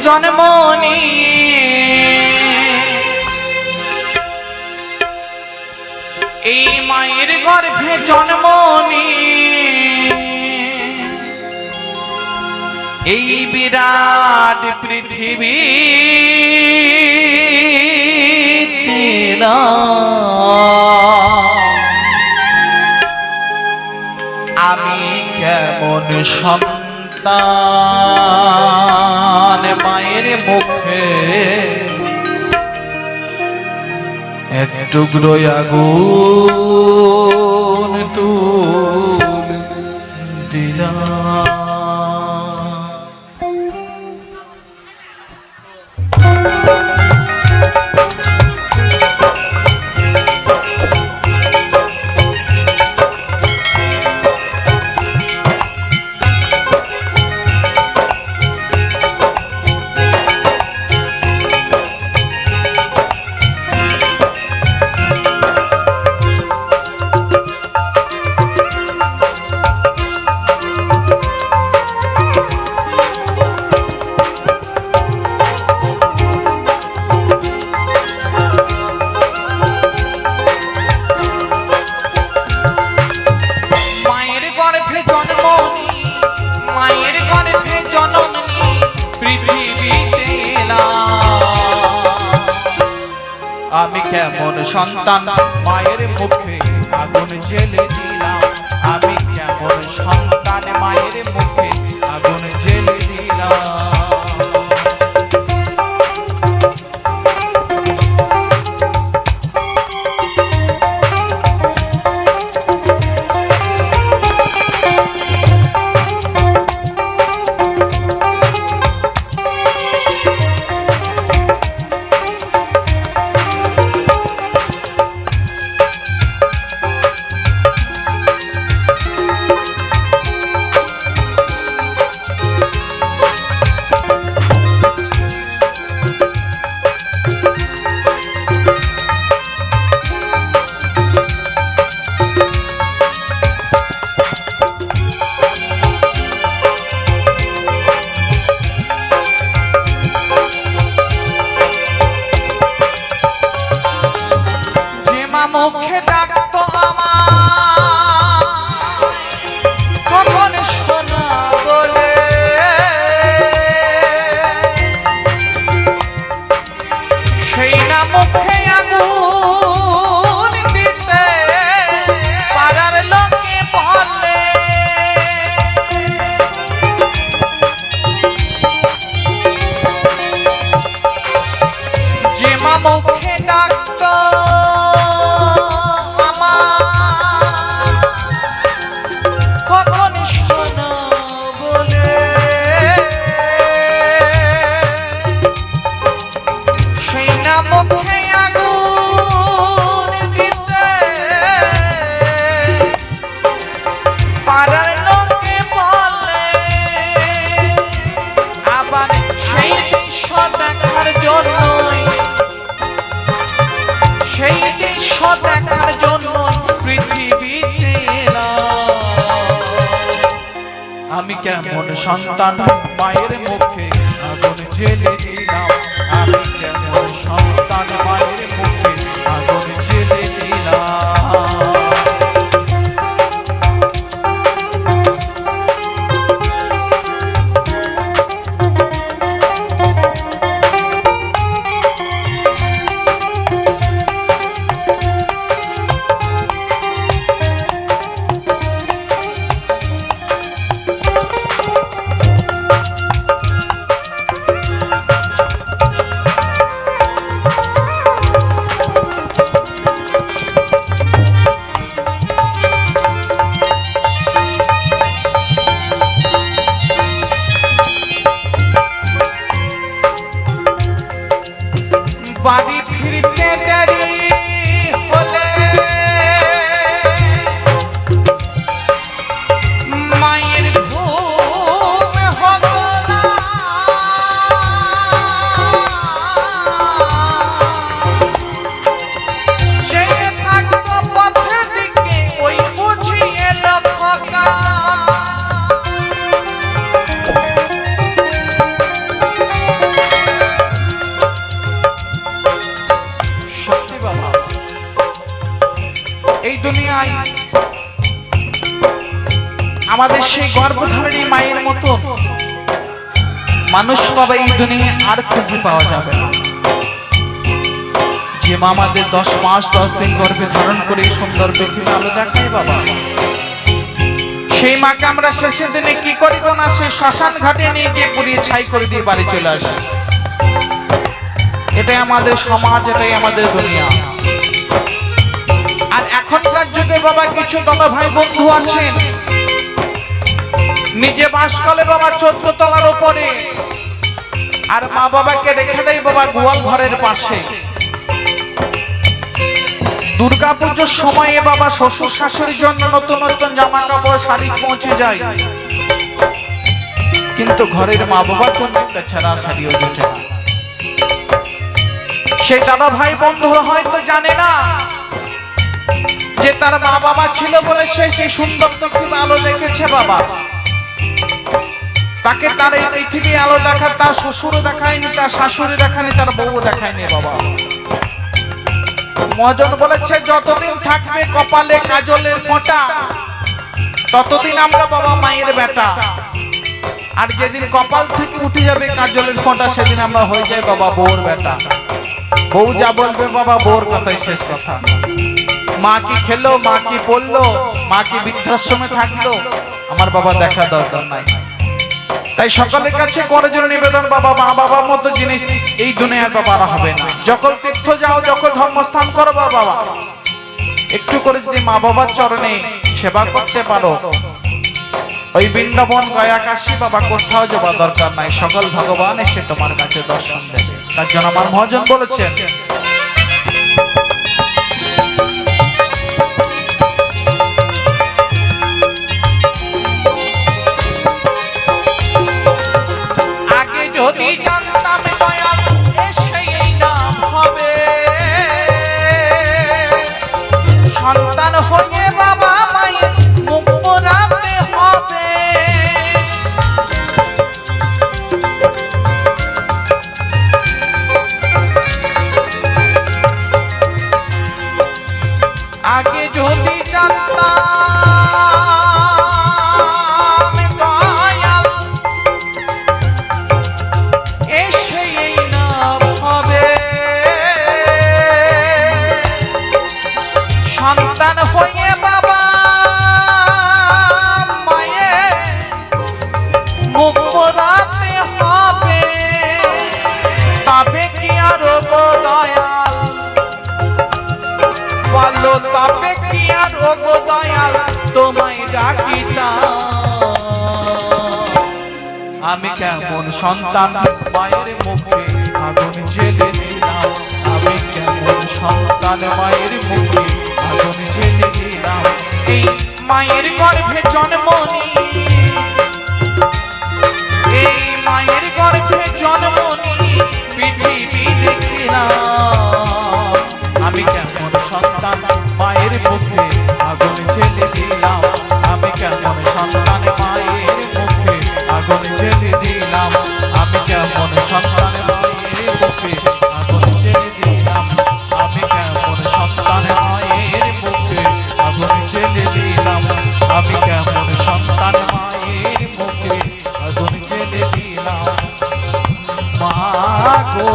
জন্ম এই মায়ের গর্ভে জন্ম এই বিরাট পৃথিবী আমি কেমন সন্তান মায়ের মুখে এক টুকরো আগুন দিলাম। আমি কেমন সন্তান মায়ের মুখে আগুন জ্বেলে দিলাম। আমি কেমন সন্তান মায়ের মুখে আগুন জ্বেলে দিলাম। মুখে ডাকতো আমার কখন শোনা বলে সেই না মুখে আগুন দিতে পাড়ার লোকে বলে যে মা মুখে ডাকতো সেই দৃশ্য দেখার জন্য পৃথিবীতে আমি কেমন সন্তান মায়ের মুখে আগুন জ্বেলে দিলাম। আমি কেমন সন্তান মায়ের মুখে আগুন জ্বেলে দিলাম। বাড়ি ফিরতে দেরি হলে মায়ের ঘুম হতো না। চেয়ে থাকতো পথের দিকে ওই বুঝিয়ে লক্ষকা গর্ভধারিণী মায়ের মতন মানুষ বাবা এই দুনিয়ায় আর খুঁজে পাওয়া যাবে না। যে মা আমাদের 10 মাস 10 দিন গর্ভে ধারণ করে সুন্দর পৃথিবী আলো দেখায় বাবা, সেই মাকে আমরা শেষের দিনে কি করি না, সে শ্মশান ঘাটে নিয়ে গিয়ে পুড়িয়ে ছাই করে দিয়ে বাড়ি চলে আসে। এটাই আমাদের সমাজ, এটাই আমাদের দুনিয়া। আর এখনকার যুগে বাবা কিছু দাদা ভাই বন্ধু আছেন, নিজে বাস করে বাবা 14 তলার উপরে, আর মা বাবাকে রেখে দেয় বাবা গোয়াল ঘরের পাশে। দুর্গা পুজোর সময়ে বাবা শ্বশুর শাশুড়ির জন্য নতুন নতুন জামা কাপড় শাড়ি পৌঁছে যায়, কিন্তু ঘরের মা বাবার জন্য একটা ছেঁড়া শাড়িও জোটে না। সেই দাদা ভাই বন্ধু হয়তো জানে না যে তার মা বাবা ছিল বলে সে সেই সুন্দর পৃথিবী আলো দেখেছে বাবা। তাকে তার এই পৃথিবী আলো দেখা তার শ্বশুর দেখায়নি, তার শাশুড়ি দেখায়নি, তার বউ দেখায়নি বাবা। মহাজন বলেছে যতদিন থাকবে কপালে কাজলের ফোঁটা ততদিন আমরা বাবা মায়ের বেটা, আর যেদিন কপাল থেকে উঠে যাবে কাজলের ফোঁটা সেদিন আমরা হয়ে যাই বাবা বউর বেটা। বউ যা বলবে বাবা বউর কথাই শেষ কথা। মা কি খেলো, মা কি পড়লো, মা কি বৃদ্ধাশ্রমে থাকলো, আমার বাবা দেখা দরকার নাই। তাই সকলের কাছে করে জন্য নিবেদন বাবা, মা বাবার মতো জিনিস এই দুনিয়ার বাবারা হবে না। যখন তীর্থ যাও, যখন ধর্মস্থান করো বাবা, একটু করে যদি মা বাবার চরণে সেবা করতে পারো, ওই বৃন্দাবন গয়া কাশী বাবা কোথাও যাওয়া দরকার নাই, সকল ভগবান এসে তোমার কাছে দর্শন দেবে। তার জন্য আমার মহাজন বলেছেন আগে যদি জানতাম দয়াল এসে এই নাম হবে, সন্তান হয়ে বাবা মায়ের মুখ পোড়াতে হবে। আগে যদি জানতাম দয়াল এসে এই নাম হবে, সন্তান হয়ে বাবা মায়ের মুখ পোড়াতে হবে, তবে কি আর গো দয়াল বলো, তবে কি আর গো দয়াল তোমায় ডাকিতাম। আমি কেমন সন্তান মায়ের মুখে আগুন জ্বেলে দিলাম, আমি কেমন সন্তান মায়ের মুখে আগুন জ্বেলে দিলাম। এই মায়ের গর্ভে জন্ম নিয়ে, এই মায়ের গর্ভে জন্ম নিয়ে পৃথিবী দেখিলাম, আমি কেমন সন্তান মায়ের মুখে আগুন জ্বেলে দিলাম, আমি কেমন সন্তান মায়ের মুখে আগুন জ্বেলে দিলাম, আমি কেমন সন্তান মায়ের মুখে আগুন জ্বেলে দিলাম, আমি কেমন সন্তান মায়ের মুখে আগুন জ্বেলে দিলাম, আমি কেমন সন্তান মায়ের মুখে আগুন জ্বেলে দিলাম। মা গো